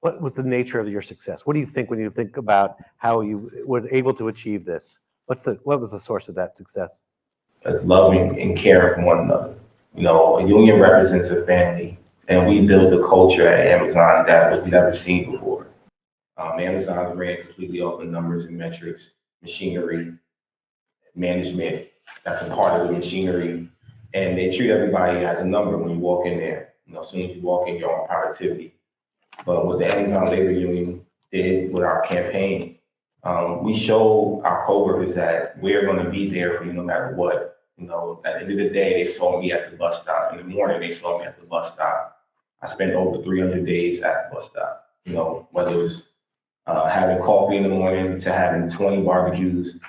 What was the nature of your success? What do you think when you think about how you were able to achieve this? What was the source of that success? Loving and caring for one another. You know, a union represents a family, and we built a culture at Amazon that was never seen before. Amazon's ran completely off the numbers and metrics, machinery, management. That's a part of the machinery, and they treat everybody as a number when you walk in there. You know, as soon as you walk in, you're on productivity. But what the Amazon Labor Union did with our campaign, we showed our coworkers that we're going to be there for you no matter what. You know, at the end of the day, they saw me at the bus stop. In the morning, they saw me at the bus stop. I spent over 300 days at the bus stop. You know, whether it was having coffee in the morning, to having 20 barbecues,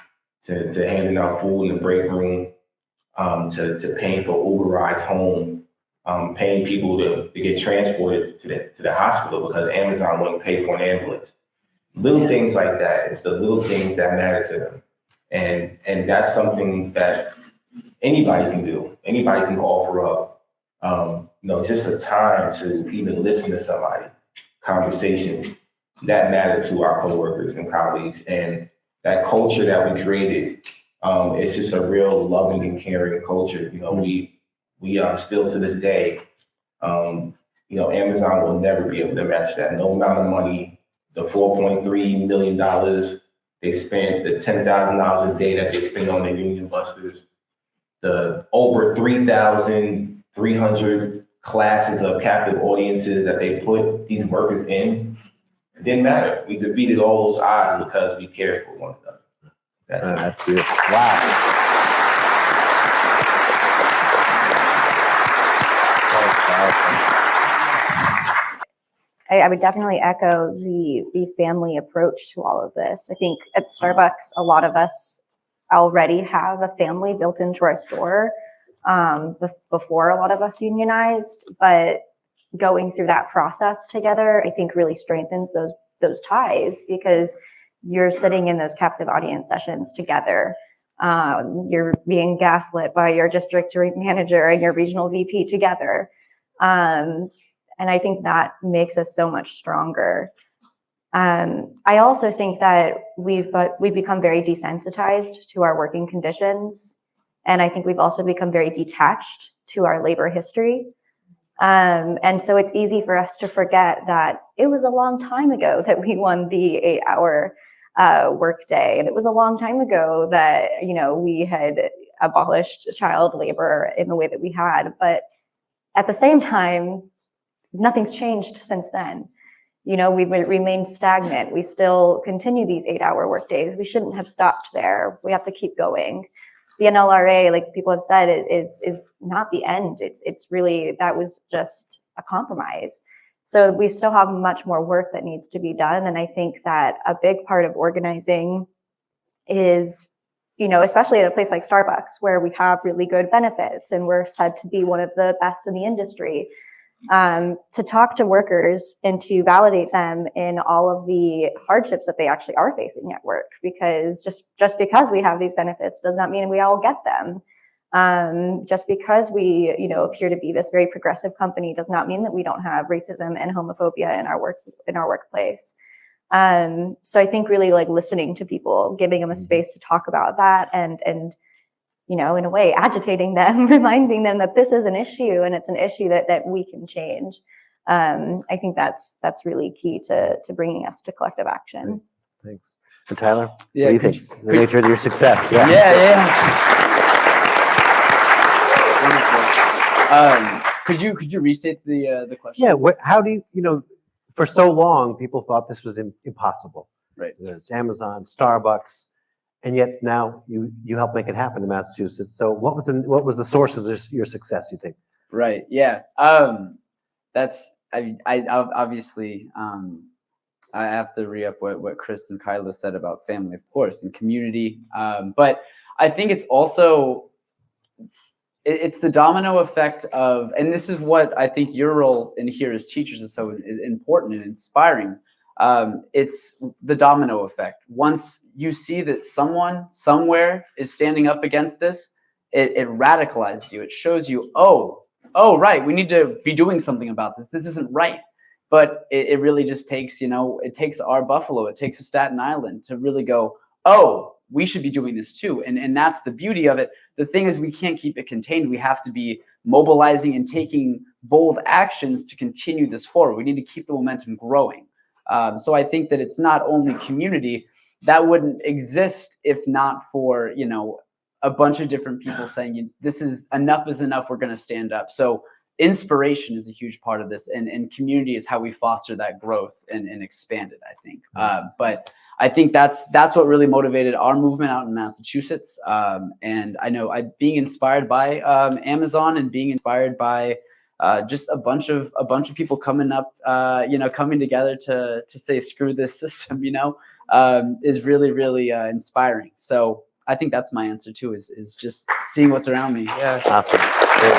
to handing out food in the break room, to paying for Uber rides home, paying people to get transported to the hospital because Amazon wouldn't pay for an ambulance. Little things like that. It's the little things that matter to them. And that's something that anybody can do. Anybody can offer up, you know, just a time to even listen to somebody, conversations that matter to our coworkers and colleagues. And that culture that we created, it's just a real loving and caring culture. You know, we still to this day, you know, Amazon will never be able to match that. No amount of money, the $4.3 million they spent, the $10,000 a day that they spend on the union busters, the over 3,300 classes of captive audiences that they put these workers in. It didn't matter. We defeated all those odds because we cared for one another. That's beautiful. Wow. I would definitely echo the family approach to all of this. I think at Starbucks, a lot of us already have a family built into our store before a lot of us unionized, but going through that process together, I think really strengthens those ties because you're sitting in those captive audience sessions together. You're being gaslit by your district manager and your regional VP together. And I think that makes us so much stronger. I also think that we've become very desensitized to our working conditions. And I think we've also become very detached to our labor history. And so it's easy for us to forget that it was a long time ago that we won the 8-hour workday. And it was a long time ago that, you know, we had abolished child labor in the way that we had. But at the same time, nothing's changed since then. You know, we've remained stagnant. We still continue these 8-hour workdays. We shouldn't have stopped there. We have to keep going. The NLRA, like people have said, is not the end. It's really, that was just a compromise. So we still have much more work that needs to be done. And I think that a big part of organizing is, you know, especially at a place like Starbucks, where we have really good benefits and we're said to be one of the best in the industry, to talk to workers and to validate them in all of the hardships that they actually are facing at work. Because just because we have these benefits does not mean we all get them. Just because we, you know, appear to be this very progressive company does not mean that we don't have racism and homophobia in our workplace. So I think really like listening to people, giving them a space to talk about that, and you know, in a way, agitating them, reminding them that this is an issue and it's an issue that we can change. I think that's really key to bringing us to collective action. Thanks. And Tyler, yeah, what do you think? The nature of your success? Yeah. Could you restate the question? Yeah. How do you know? For so long, people thought this was impossible. Right. You know, it's Amazon, Starbucks. And yet now you help make it happen in Massachusetts. So what was the source of your success, you think? Right. Yeah. That's I obviously I have to re-up what Chris and Kyla said about family, of course, and community. But I think it's also it's the domino effect of, and this is what I think your role in here as teachers is so important and inspiring. It's the domino effect. Once you see that someone somewhere is standing up against this, it radicalizes you. It shows you, oh, right, we need to be doing something about this. This isn't right. but it really just takes, it takes our Buffalo, it takes a Staten Island to really go, oh, we should be doing this too. And that's the beauty of it. The thing is, we can't keep it contained. We have to be mobilizing and taking bold actions to continue this forward. We need to keep the momentum growing. So I think that it's not only community that wouldn't exist if not for, a bunch of different people saying, this is enough, we're going to stand up. So inspiration is a huge part of this, and community is how we foster that growth and expand it, I think. But I think that's what really motivated our movement out in Massachusetts. And I know being inspired by Amazon and being inspired by just a bunch of people coming up, coming together to say screw this system, is really, really inspiring. So I think that's my answer too, is just seeing what's around me. Yeah. Awesome. Great.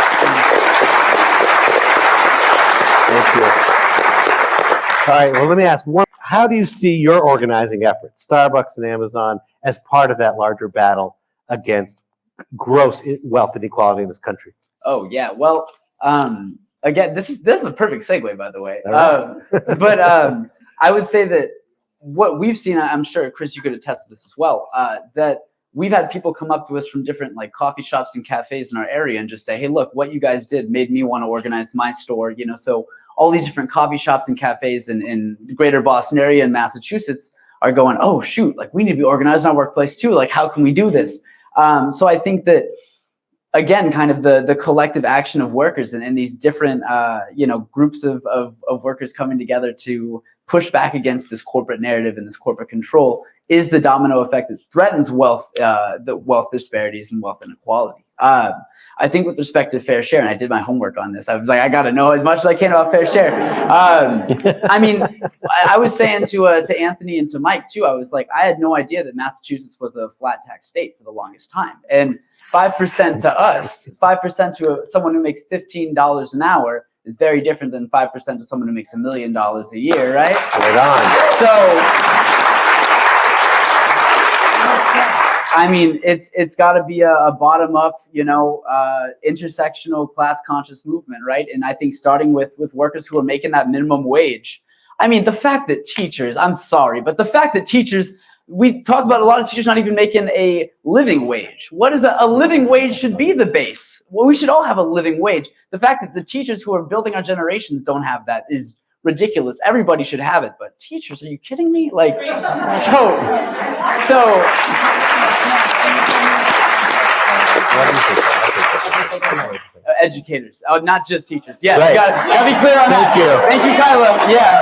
Thank you. All right. Well, let me ask one. How do you see your organizing efforts, Starbucks and Amazon, as part of that larger battle against gross wealth inequality in this country? Oh yeah. Well, again, this is a perfect segue, by the way. But I would say that what we've seen, I'm sure Chris, you could attest to this as well, that we've had people come up to us from different coffee shops and cafes in our area and just say, hey, look, what you guys did made me want to organize my store. So all these different coffee shops and cafes in the greater Boston area and Massachusetts are going, oh, shoot, we need to be organized in our workplace too. How can we do this? So I think that, again, kind of the collective action of workers and these different, groups of workers coming together to push back against this corporate narrative and this corporate control is the domino effect that threatens the wealth disparities and wealth inequality. I think with respect to fair share, and I did my homework on this, I was like, I got to know as much as I can about fair share. I mean, I was saying to Anthony and to Mike too, I was like, I had no idea that Massachusetts was a flat tax state for the longest time. And 5% to us, 5% to someone who makes $15 an hour is very different than 5% to someone who makes $1 million a year, right? Right on. So, I mean, it's got to be a bottom up, intersectional class conscious movement, right? And I think starting with workers who are making that minimum wage. I mean, the fact that teachers, I'm sorry, but the fact that teachers, we talked about a lot of teachers not even making a living wage. What is a living wage should be the base? Well, we should all have a living wage. The fact that the teachers who are building our generations don't have that is ridiculous. Everybody should have it, but teachers, are you kidding me? Educators, not just teachers. Yeah, right. gotta be clear on that. Thank you, Kyla. Yeah.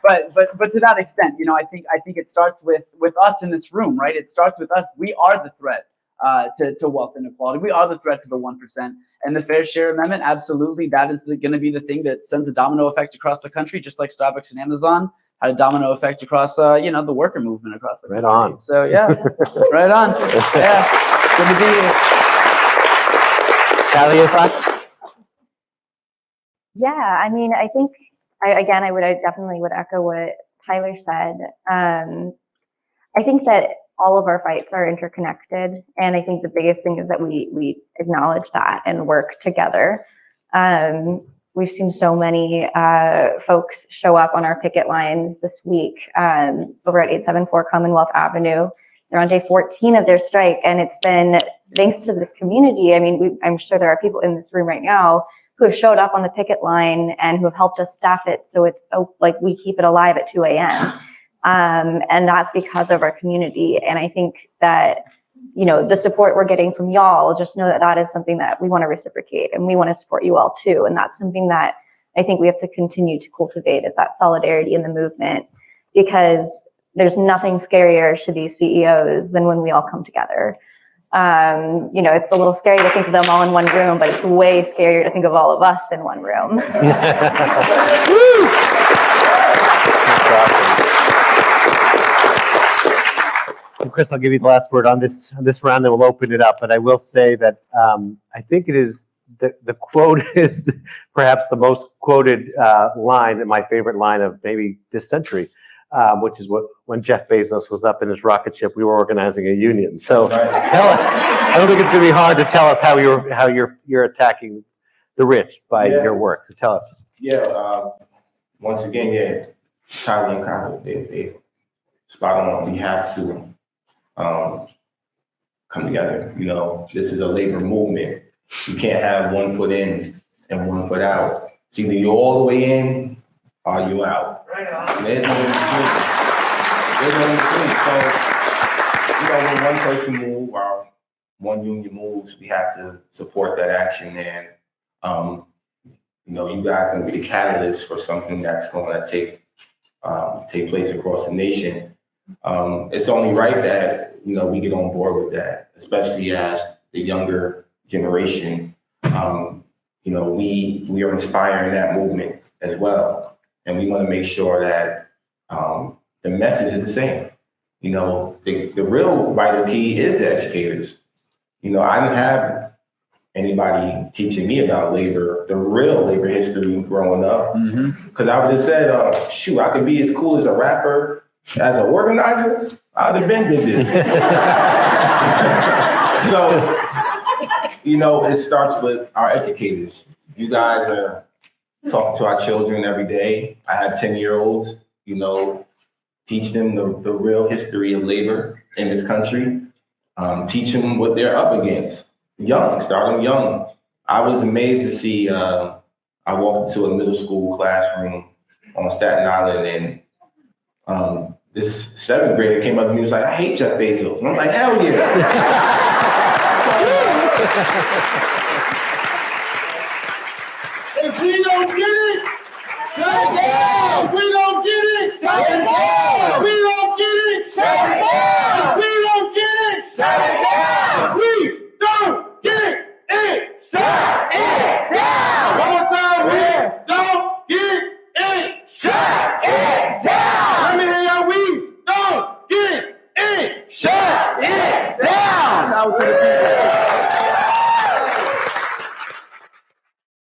But to that extent, I think it starts with us in this room, right? It starts with us. We are the threat to wealth inequality. We are the threat to the 1%. And the Fair Share Amendment, absolutely, that is going to be the thing that sends a domino effect across the country, just like Starbucks and Amazon had a domino effect across, the worker movement across the country. Right on. So yeah, right on. Yeah, good to be here. Callie, your thoughts? Yeah, I mean, I think I definitely would echo what Tyler said. I think that all of our fights are interconnected, and I think the biggest thing is that we acknowledge that and work together. We've seen so many folks show up on our picket lines this week over at 874 Commonwealth Avenue. They're on day 14 of their strike, and it's been thanks to this community. I mean, I'm sure there are people in this room right now who have showed up on the picket line and who have helped us staff it so it's we keep it alive at 2 a.m. And that's because of our community. And I think that, the support we're getting from y'all, just know that is something that we want to reciprocate, and we want to support you all too. And that's something that I think we have to continue to cultivate, is that solidarity in the movement, because there's nothing scarier to these CEOs than when we all come together. It's a little scary to think of them all in one room, but it's way scarier to think of all of us in one room. That's awesome. And Chris, I'll give you the last word on this round, then we'll open it up. But I will say that I think it is the quote is perhaps the most quoted line, and my favorite line of maybe this century, which is when Jeff Bezos was up in his rocket ship, we were organizing a union. So tell us. I don't think it's going to be hard to tell us how you're attacking the rich by your work. So tell us. Once again, Tyler and Kyle, they spot on. We have to come together. You know, this is a labor movement. You can't have one foot in and one foot out. It's either you're all the way in or you out. There's no in between. There's no in between. So, you know, when one person moves or one union moves, we have to support that action. And, you know, you guys are going to be the catalyst for something that's going to take place across the nation. It's only right that, you know, we get on board with that, especially as the younger generation. You know, we are inspiring that movement as well. And we want to make sure that the message is the same. You know, the real vital key is the educators. You know, I didn't have anybody teaching me about labor, the real labor history growing up. Because I would have said, shoot, I could be as cool as a rapper, as an organizer. I'd have been did this. So, you know, it starts with our educators. You guys are talking to our children every day. I have 10-year-olds, you know, teach them the real history of labor in this country. Teach them what they're up against. Young, start them young. I was amazed to see, I walked into a middle school classroom on Staten Island, and this 7th grader came up to me and was like, I hate Jeff Bezos. And I'm like, hell yeah. If we don't get it, shut it down. If we don't get it, shut it down. If we don't get it, shut it down. If we don't get it, shut it down. We don't get it, shut it down. One more time, we don't get it, shut it down. Let me hear y'all, we don't get it, shut it down. Now to the people.